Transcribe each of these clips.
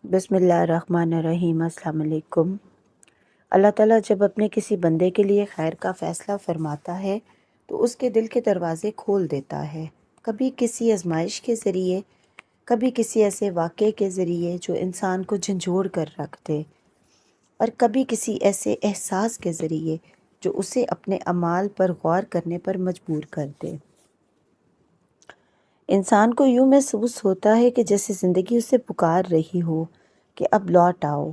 بسم اللہ الرحمن الرحیم۔ السلام علیکم۔ اللہ تعالیٰ جب اپنے کسی بندے کے لیے خیر کا فیصلہ فرماتا ہے تو اس کے دل کے دروازے کھول دیتا ہے، کبھی کسی آزمائش کے ذریعے، کبھی کسی ایسے واقعے کے ذریعے جو انسان کو جھنجھوڑ کر رکھ دے، اور کبھی کسی ایسے احساس کے ذریعے جو اسے اپنے اعمال پر غور کرنے پر مجبور کر دے۔ انسان کو یوں محسوس ہوتا ہے کہ جیسے زندگی اسے پکار رہی ہو کہ اب لوٹ آؤ۔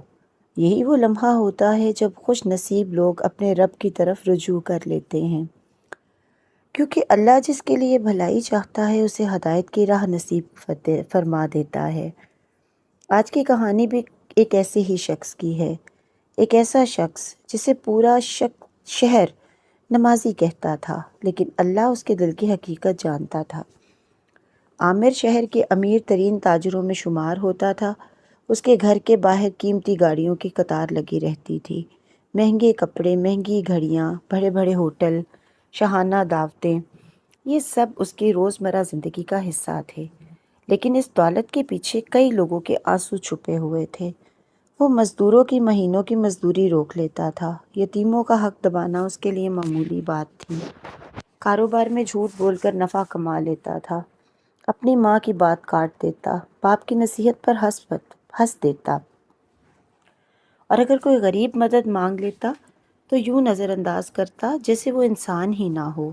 یہی وہ لمحہ ہوتا ہے جب خوش نصیب لوگ اپنے رب کی طرف رجوع کر لیتے ہیں، کیونکہ اللہ جس کے لیے بھلائی چاہتا ہے اسے ہدایت کی راہ نصیب فرما دیتا ہے۔ آج کی کہانی بھی ایک ایسے ہی شخص کی ہے، ایک ایسا شخص جسے پورا شہر نمازی کہتا تھا، لیکن اللہ اس کے دل کی حقیقت جانتا تھا۔ عامر شہر کے امیر ترین تاجروں میں شمار ہوتا تھا۔ اس کے گھر کے باہر قیمتی گاڑیوں کی قطار لگی رہتی تھی، مہنگے کپڑے، مہنگی گھڑیاں، بڑے بڑے ہوٹل، شاہانہ دعوتیں، یہ سب اس کی روزمرہ زندگی کا حصہ تھے۔ لیکن اس دولت کے پیچھے کئی لوگوں کے آنسو چھپے ہوئے تھے۔ وہ مزدوروں کی مہینوں کی مزدوری روک لیتا تھا، یتیموں کا حق دبانا اس کے لیے معمولی بات تھی، کاروبار میں جھوٹ بول کر نفع کما لیتا تھا، اپنی ماں کی بات کاٹ دیتا، باپ کی نصیحت پر ہنس دیتا، اور اگر کوئی غریب مدد مانگ لیتا تو یوں نظر انداز کرتا جیسے وہ انسان ہی نہ ہو۔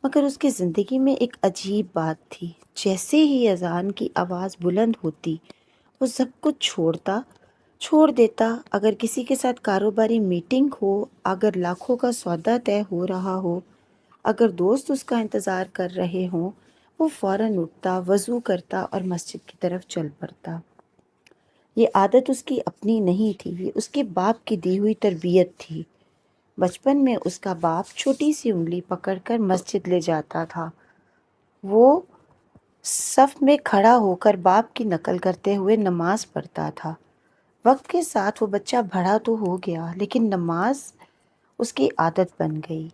مگر اس کی زندگی میں ایک عجیب بات تھی، جیسے ہی اذان کی آواز بلند ہوتی وہ سب کچھ چھوڑ دیتا۔ اگر کسی کے ساتھ کاروباری میٹنگ ہو، اگر لاکھوں کا سودا طے ہو رہا ہو، اگر دوست اس کا انتظار کر رہے ہوں، وہ فوراً اٹھتا، وضو کرتا اور مسجد کی طرف چل پڑتا۔ یہ عادت اس کی اپنی نہیں تھی، یہ اس کے باپ کی دی ہوئی تربیت تھی۔ بچپن میں اس کا باپ چھوٹی سی انگلی پکڑ کر مسجد لے جاتا تھا۔ وہ صف میں کھڑا ہو کر باپ کی نقل کرتے ہوئے نماز پڑھتا تھا۔ وقت کے ساتھ وہ بچہ بڑا تو ہو گیا، لیکن نماز اس کی عادت بن گئی۔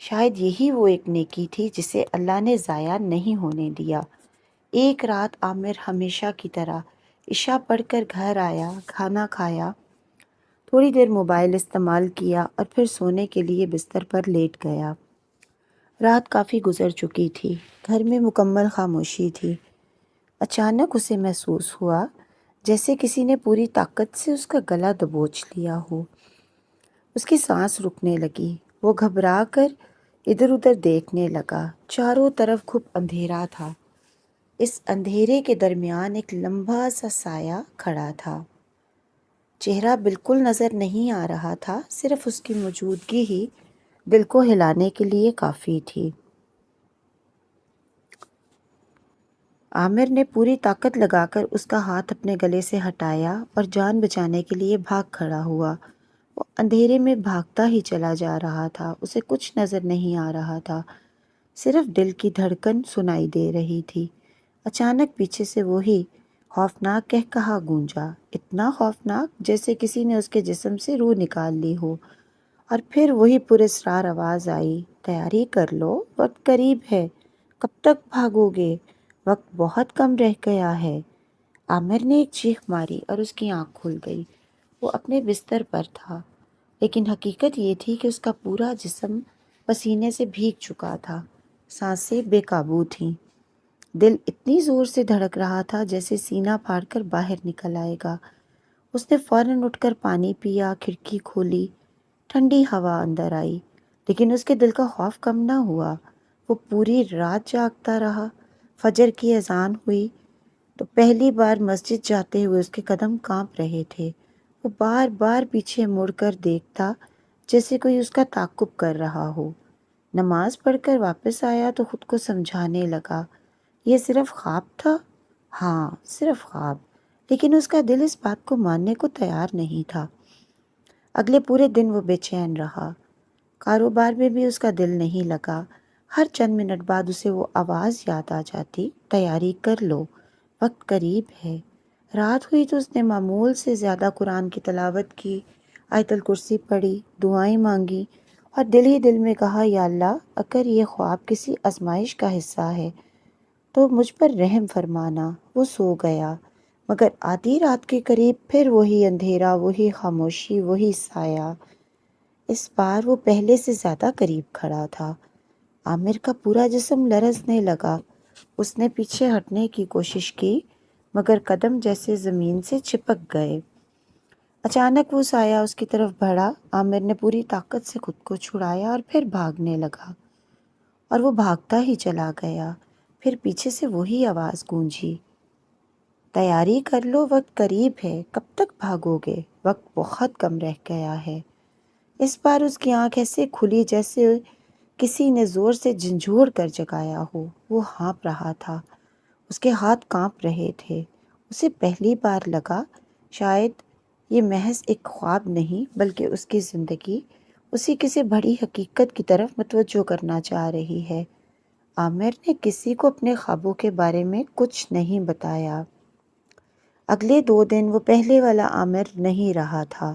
شاید یہی وہ ایک نیکی تھی جسے اللہ نے ضائع نہیں ہونے دیا۔ ایک رات عامر ہمیشہ کی طرح عشاء پڑھ کر گھر آیا، کھانا کھایا، تھوڑی دیر موبائل استعمال کیا اور پھر سونے کے لیے بستر پر لیٹ گیا۔ رات کافی گزر چکی تھی، گھر میں مکمل خاموشی تھی۔ اچانک اسے محسوس ہوا جیسے کسی نے پوری طاقت سے اس کا گلا دبوچ لیا ہو۔ اس کی سانس رکنے لگی، وہ گھبرا کر ادھر ادھر دیکھنے لگا۔ چاروں طرف خوب اندھیرا تھا۔ اس اندھیرے کے درمیان ایک لمبا سا سایہ کھڑا تھا۔ چہرہ بالکل نظر نہیں آ رہا تھا، صرف اس کی موجودگی ہی دل کو ہلانے کے لیے کافی تھی۔ عامر نے پوری طاقت لگا کر اس کا ہاتھ اپنے گلے سے ہٹایا اور جان بچانے کے لیے بھاگ کھڑا ہوا۔ وہ اندھیرے میں بھاگتا ہی چلا جا رہا تھا، اسے کچھ نظر نہیں آ رہا تھا، صرف دل کی دھڑکن سنائی دے رہی تھی۔ اچانک پیچھے سے وہی خوفناک قہقہا گونجا، اتنا خوفناک جیسے کسی نے اس کے جسم سے روح نکال لی ہو، اور پھر وہی پراسرار آواز آئی، تیاری کر لو، وقت قریب ہے، کب تک بھاگو گے، وقت بہت کم رہ گیا ہے۔ عامر نے ایک چیخ ماری اور اس کی آنکھ کھل گئی۔ وہ اپنے بستر پر تھا، لیکن حقیقت یہ تھی کہ اس کا پورا جسم پسینے سے بھیگ چکا تھا، سانسیں بے قابو تھیں، دل اتنی زور سے دھڑک رہا تھا جیسے سینہ پھاڑ کر باہر نکل آئے گا۔ اس نے فوراً اٹھ کر پانی پیا، کھڑکی کھولی، ٹھنڈی ہوا اندر آئی، لیکن اس کے دل کا خوف کم نہ ہوا۔ وہ پوری رات جاگتا رہا۔ فجر کی اذان ہوئی تو پہلی بار مسجد جاتے ہوئے اس کے قدم کانپ رہے تھے۔ وہ بار بار پیچھے مڑ کر دیکھتا جیسے کوئی اس کا تعقب کر رہا ہو۔ نماز پڑھ کر واپس آیا تو خود کو سمجھانے لگا، یہ صرف خواب تھا؟ ہاں، صرف خواب، لیکن اس کا دل اس بات کو ماننے کو تیار نہیں تھا۔ اگلے پورے دن وہ بے چین رہا، کاروبار میں بھی اس کا دل نہیں لگا۔ ہر چند منٹ بعد اسے وہ آواز یاد آ جاتی، تیاری کر لو، وقت قریب ہے۔ رات ہوئی تو اس نے معمول سے زیادہ قرآن کی تلاوت کی، آیت الکرسی پڑھی، دعائیں مانگی اور دل ہی دل میں کہا، یا اللہ، اگر یہ خواب کسی آزمائش کا حصہ ہے تو مجھ پر رحم فرمانا۔ وہ سو گیا۔ مگر آدھی رات کے قریب پھر وہی اندھیرا، وہی خاموشی، وہی سایہ۔ اس بار وہ پہلے سے زیادہ قریب کھڑا تھا۔ عامر کا پورا جسم لرزنے لگا۔ اس نے پیچھے ہٹنے کی کوشش کی مگر قدم جیسے زمین سے چپک گئے۔ اچانک وہ سایہ اس کی طرف بڑھا۔ عامر نے پوری طاقت سے خود کو چھڑایا اور پھر بھاگنے لگا، اور وہ بھاگتا ہی چلا گیا۔ پھر پیچھے سے وہی آواز گونجی، تیاری کر لو، وقت قریب ہے، کب تک بھاگو گے، وقت بہت کم رہ گیا ہے۔ اس بار اس کی آنکھ ایسے کھلی جیسے کسی نے زور سے جھنجھوڑ کر جگایا ہو۔ وہ ہانپ رہا تھا، اس کے ہاتھ کانپ رہے تھے۔ اسے پہلی بار لگا شاید یہ محض ایک خواب نہیں بلکہ اس کی زندگی اسی کسی بڑی حقیقت کی طرف متوجہ کرنا چاہ رہی ہے۔ عامر نے کسی کو اپنے خوابوں کے بارے میں کچھ نہیں بتایا۔ اگلے 2 دن وہ پہلے والا عامر نہیں رہا تھا۔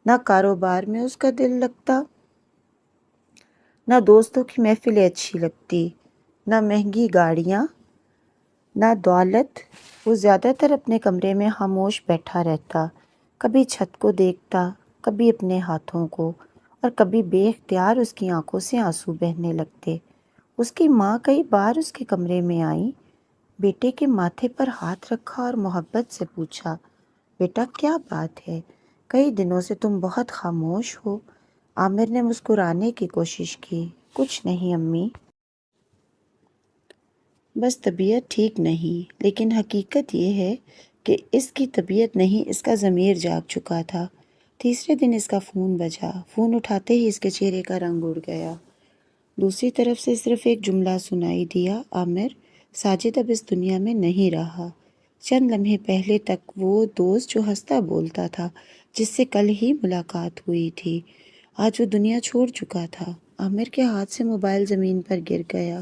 نہ کاروبار میں اس کا دل لگتا، نہ دوستوں کی محفلیں اچھی لگتی، نہ مہنگی گاڑیاں، نہ دولت۔ وہ زیادہ تر اپنے کمرے میں خاموش بیٹھا رہتا، کبھی چھت کو دیکھتا، کبھی اپنے ہاتھوں کو، اور کبھی بے اختیار اس کی آنکھوں سے آنسو بہنے لگتے۔ اس کی ماں کئی بار اس کے کمرے میں آئیں، بیٹے کے ماتھے پر ہاتھ رکھا اور محبت سے پوچھا، بیٹا کیا بات ہے؟ کئی دنوں سے تم بہت خاموش ہو۔ عامر نے مسکرانے کی کوشش کی، کچھ نہیں امی، بس طبیعت ٹھیک نہیں۔ لیکن حقیقت یہ ہے کہ اس کی طبیعت نہیں، اس کا ضمیر جاگ چکا تھا۔ تیسرے دن اس کا فون بجا۔ فون اٹھاتے ہی اس کے چہرے کا رنگ اڑ گیا۔ دوسری طرف سے صرف ایک جملہ سنائی دیا، عامر، ساجد اب اس دنیا میں نہیں رہا۔ چند لمحے پہلے تک وہ دوست جو ہنستا بولتا تھا، جس سے کل ہی ملاقات ہوئی تھی، آج وہ دنیا چھوڑ چکا تھا۔ عامر کے ہاتھ سے موبائل زمین پر گر گیا۔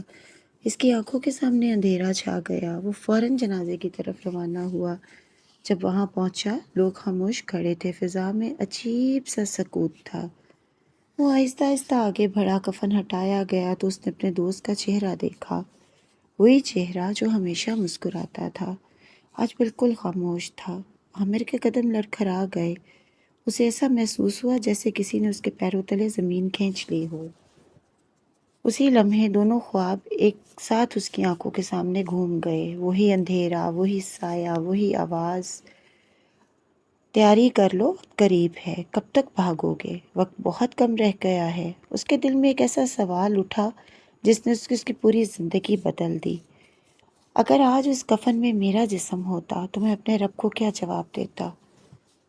اس کی آنکھوں کے سامنے اندھیرا چھا گیا۔ وہ فوراً جنازے کی طرف روانہ ہوا۔ جب وہاں پہنچا، لوگ خاموش کھڑے تھے، فضا میں عجیب سا سکوت تھا۔ وہ آہستہ آہستہ آگے بڑھا، کفن ہٹایا گیا تو اس نے اپنے دوست کا چہرہ دیکھا، وہی چہرہ جو ہمیشہ مسکراتا تھا، آج بالکل خاموش تھا۔ عامر کے قدم لڑکھڑا گئے۔ اسے ایسا محسوس ہوا جیسے کسی نے اس کے پیروں تلے زمین کھینچ لی ہو۔ اسی لمحے دونوں خواب ایک ساتھ اس کی آنکھوں کے سامنے گھوم گئے، وہی اندھیرا، وہی سایہ، وہی آواز، تیاری کر لو، وقت قریب ہے، کب تک بھاگو گے، وقت بہت کم رہ گیا ہے۔ اس کے دل میں ایک ایسا سوال اٹھا جس نے اس کی پوری زندگی بدل دی۔ اگر آج اس کفن میں میرا جسم ہوتا تو میں اپنے رب کو کیا جواب دیتا؟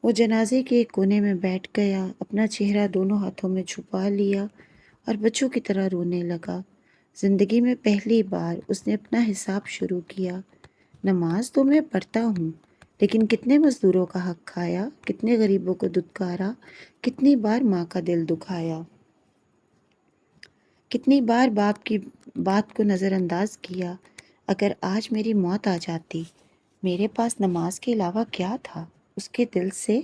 وہ جنازے کے ایک کونے میں بیٹھ گیا، اپنا چہرہ دونوں ہاتھوں میں چھپا لیا اور بچوں کی طرح رونے لگا۔ زندگی میں پہلی بار اس نے اپنا حساب شروع کیا۔ نماز تو میں پڑھتا ہوں، لیکن کتنے مزدوروں کا حق کھایا، کتنے غریبوں کو دھتکارا، کتنی بار ماں کا دل دکھایا، کتنی بار باپ کی بات کو نظر انداز کیا۔ اگر آج میری موت آ جاتی، میرے پاس نماز کے علاوہ کیا تھا؟ اس کے دل سے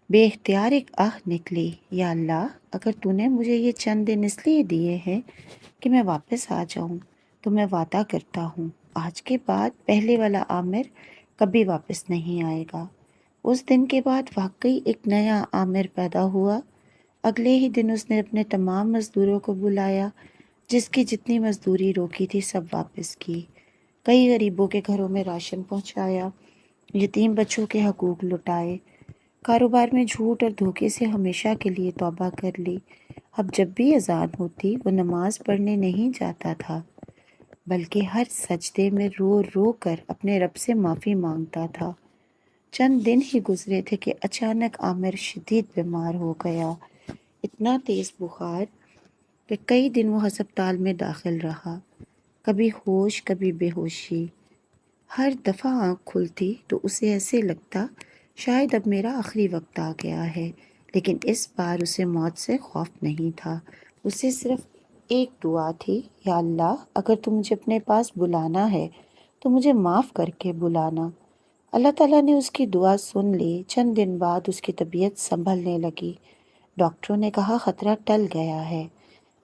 بے اختیار ایک آہ نکلی، یا اللہ، اگر تو نے مجھے یہ چند دن اس لیے دیے ہیں کہ میں واپس آ جاؤں تو میں وعدہ کرتا ہوں آج کے بعد پہلے والا عامر کبھی واپس نہیں آئے گا۔ اس دن کے بعد واقعی ایک نیا عامر پیدا ہوا۔ اگلے ہی دن اس نے اپنے تمام مزدوروں کو بلایا، جس کی جتنی مزدوری روکی تھی سب واپس کی۔ کئی غریبوں کے گھروں میں راشن پہنچایا، یتیم بچوں کے حقوق لٹائے، کاروبار میں جھوٹ اور دھوکے سے ہمیشہ کے لیے توبہ کر لی۔ اب جب بھی اذان ہوتی وہ نماز پڑھنے نہیں جاتا تھا، بلکہ ہر سجدے میں رو رو کر اپنے رب سے معافی مانگتا تھا۔ چند دن ہی گزرے تھے کہ اچانک عامر شدید بیمار ہو گیا، اتنا تیز بخار کہ کئی دن وہ ہسپتال میں داخل رہا، کبھی ہوش کبھی بے ہوشی۔ ہر دفعہ آنکھ کھلتی تو اسے ایسے لگتا شاید اب میرا آخری وقت آ گیا ہے، لیکن اس بار اسے موت سے خوف نہیں تھا۔ اسے صرف ایک دعا تھی، یا اللہ، اگر تو مجھے اپنے پاس بلانا ہے تو مجھے معاف کر کے بلانا۔ اللہ تعالیٰ نے اس کی دعا سن لی۔ چند دن بعد اس کی طبیعت سنبھلنے لگی۔ ڈاکٹروں نے کہا خطرہ ٹل گیا ہے۔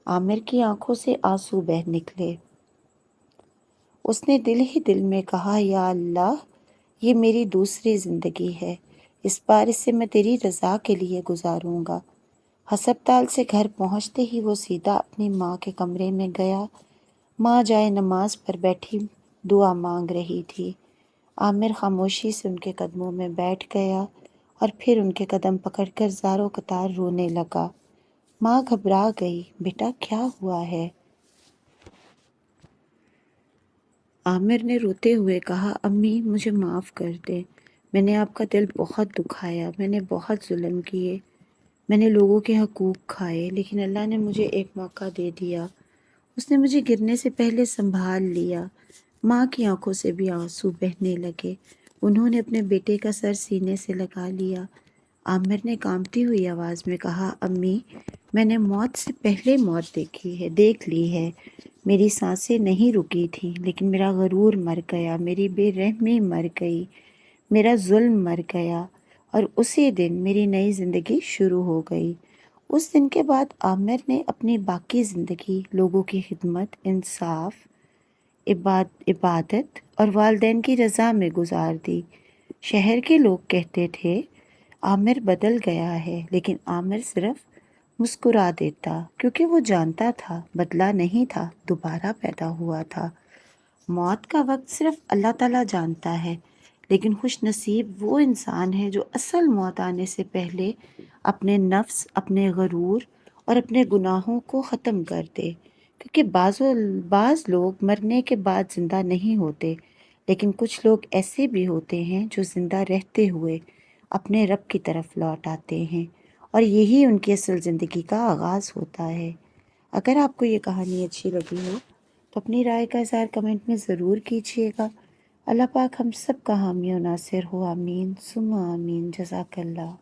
عامر کی آنکھوں سے آنسو بہہ نکلے۔ اس نے دل ہی دل میں کہا، یا اللہ، یہ میری دوسری زندگی ہے، اس بار اسے میں تیری رضا کے لیے گزاروں گا۔ ہسپتال سے گھر پہنچتے ہی وہ سیدھا اپنی ماں کے کمرے میں گیا۔ ماں جائے نماز پر بیٹھی دعا مانگ رہی تھی۔ عامر خاموشی سے ان کے قدموں میں بیٹھ گیا اور پھر ان کے قدم پکڑ کر زاروں قطار رونے لگا۔ ماں گھبرا گئی، بیٹا کیا ہوا ہے؟ عامر نے روتے ہوئے کہا، امی مجھے معاف کر دیں، میں نے آپ کا دل بہت دکھایا، میں نے بہت ظلم کیے، میں نے لوگوں کے حقوق کھائے، لیکن اللہ نے مجھے ایک موقع دے دیا، اس نے مجھے گرنے سے پہلے سنبھال لیا۔ ماں کی آنکھوں سے بھی آنسو بہنے لگے، انہوں نے اپنے بیٹے کا سر سینے سے لگا لیا۔ عامر نے کانپتی ہوئی آواز میں کہا، امی میں نے موت سے پہلے موت دیکھ لی ہے، میری سانسیں نہیں رکی تھیں، لیکن میرا غرور مر گیا، میری بے رحمی مر گئی، میرا ظلم مر گیا، اور اسی دن میری نئی زندگی شروع ہو گئی۔ اس دن کے بعد عامر نے اپنی باقی زندگی لوگوں کی خدمت، انصاف، عبادت اور والدین کی رضا میں گزار دی۔ شہر کے لوگ کہتے تھے عامر بدل گیا ہے، لیکن عامر صرف مسکرا دیتا، کیونکہ وہ جانتا تھا بدلا نہیں تھا، دوبارہ پیدا ہوا تھا۔ موت کا وقت صرف اللہ تعالیٰ جانتا ہے، لیکن خوش نصیب وہ انسان ہے جو اصل موت آنے سے پہلے اپنے نفس، اپنے غرور اور اپنے گناہوں کو ختم کر دے، کیونکہ بعض لوگ مرنے کے بعد زندہ نہیں ہوتے، لیکن کچھ لوگ ایسے بھی ہوتے ہیں جو زندہ رہتے ہوئے اپنے رب کی طرف لوٹ آتے ہیں، اور یہی ان کی اصل زندگی کا آغاز ہوتا ہے۔ اگر آپ کو یہ کہانی اچھی لگی ہو تو اپنی رائے کا اظہار کمنٹ میں ضرور کیجیے گا۔ اللہ پاک ہم سب کا حامی و ناصر ہو، آمین ثم آمین، جزاک اللہ۔